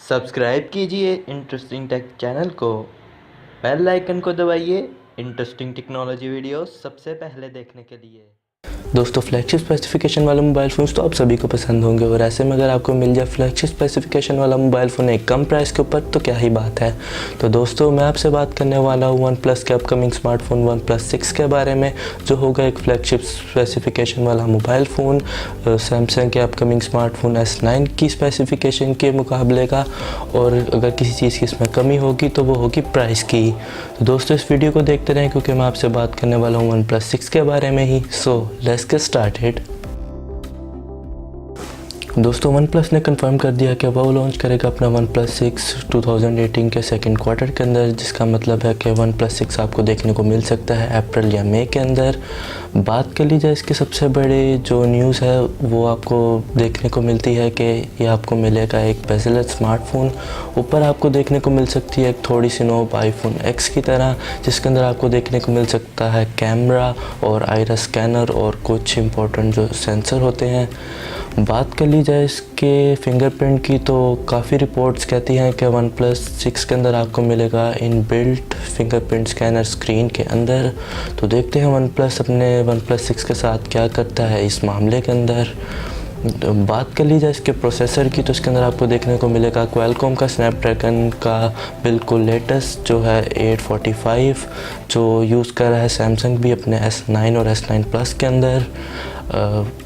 Subscribe कीजिए interesting take channel को, bell icon को दबाइए इंटरेस्टिंग टेक्नोलॉजी वीडियोस सबसे पहले देखने के लिए। दोस्तों फ्लैगशिप स्पेसिफिकेशन वाले मोबाइल फ़ोन्स तो आप सभी को पसंद होंगे और ऐसे में अगर आपको मिल जाए फ्लैगशिप स्पेसिफिकेशन वाला मोबाइल फ़ोन एक कम प्राइस के ऊपर तो क्या ही बात है। तो दोस्तों मैं आपसे बात करने वाला हूँ वन प्लस के अपकमिंग स्मार्टफोन वन प्लस 6 के बारे में, जो होगा एक फ्लैगशिप स्पेसिफिकेशन वाला मोबाइल फ़ोन सैमसंग के अपकमिंग स्मार्टफोन S9 की स्पेसिफिकेशन के मुकाबले का। और अगर किसी चीज़ की इसमें कमी होगी तो वो होगी प्राइस की। तो दोस्तों इस वीडियो को देखते रहें क्योंकि मैं आपसे बात करने वाला हूँ वन प्लस 6 के बारे में ही। So let's get started। दोस्तों वन प्लस ने कंफर्म कर दिया कि वो लॉन्च करेगा अपना वन प्लस 6 2018 के सेकंड क्वार्टर के अंदर, जिसका मतलब है कि वन प्लस 6 आपको देखने को मिल सकता है अप्रैल या मई के अंदर। बात कर ली जाए इसकी सबसे बड़ी जो न्यूज़ है वो आपको देखने को मिलती है कि ये आपको मिलेगा एक बेजलेस स्मार्टफोन। ऊपर आपको देखने को मिल सकती है एक थोड़ी सी नोब आईफोन X की तरह, जिसके अंदर आपको देखने को मिल सकता है कैमरा और आइरिस स्कैनर और कुछ इंपॉर्टेंट जो सेंसर होते हैं। बात कर ली जाए इसके फिंगरप्रिंट की तो काफ़ी रिपोर्ट्स कहती हैं कि वन प्लस 6 के अंदर आपको मिलेगा in built fingerprint scanner screen के अंदर। तो देखते हैं वन प्लस अपने वन प्लस 6 के साथ क्या करता है इस मामले के अंदर। तो बात कर ली जाए इसके प्रोसेसर की तो इसके अंदर आपको देखने को मिलेगा क्वालकॉम का स्नैपड्रैगन का बिल्कुल लेटेस्ट जो है 845, जो यूज़ कर रहा है सैमसंग भी अपने S9 और S9 प्लस के अंदर।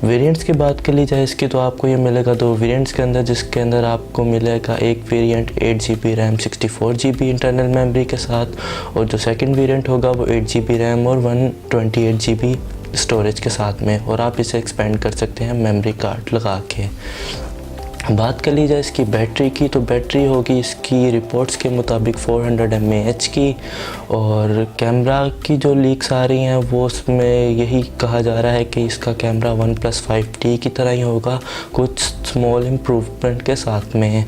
वेरिएंट्स की बात कर ली जाए इसकी तो आपको ये मिलेगा दो वेरिएंट्स के अंदर, जिसके अंदर आपको मिलेगा एक variant 8GB RAM 64GB internal memory के साथ, और जो सेकंड वेरिएंट होगा वो 8GB रैम और 128GB स्टोरेज के साथ में, और आप इसे एक्सपेंड कर सकते हैं मेमोरी कार्ड लगा के। बात कर ली जाए इसकी बैटरी की तो बैटरी होगी इसकी रिपोर्ट्स के मुताबिक 400 mAh की, और कैमरा की जो लीक्स आ रही हैं वो उसमें यही कहा जा रहा है कि इसका कैमरा वन प्लस 5T की तरह ही होगा, कुछ स्मॉल इम्प्रूवमेंट के साथ में।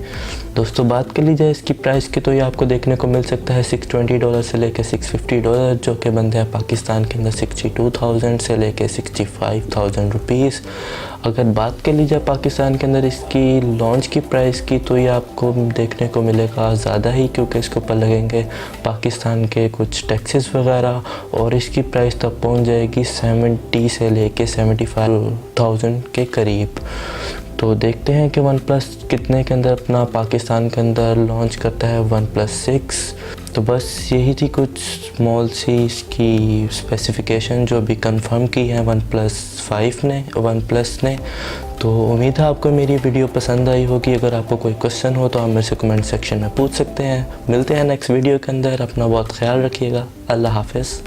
दोस्तों बात कर ली जाए इसकी प्राइस की तो ये आपको देखने को मिल सकता है $620 से लेकर $650, जो कि बनते हैं पाकिस्तान के अंदर 62,000 से लेकर 65,000 रुपीज़। अगर बात कर ली जाए पाकिस्तान के अंदर इसकी लॉन्च की प्राइस की तो ये आपको देखने को मिलेगा ज़्यादा ही, क्योंकि इसके ऊपर लगेंगे पाकिस्तान के कुछ टैक्सेस वगैरह, और इसकी प्राइस तब पहुंच जाएगी 70 से लेके 75,000 के करीब। तो देखते हैं कि वन प्लस कितने के अंदर अपना पाकिस्तान के अंदर लॉन्च करता है वन प्लस 6। तो बस यही थी कुछ स्मॉल सी इसकी स्पेसिफिकेशन जो अभी कंफर्म की है वन प्लस ने। तो उम्मीद है आपको मेरी वीडियो पसंद आई होगी। अगर आपको कोई क्वेश्चन हो तो आप मेरे से कमेंट सेक्शन में पूछ सकते हैं। मिलते हैं नेक्स्ट वीडियो के अंदर। अपना बहुत ख्याल रखिएगा। अल्लाह हाफ़िज़।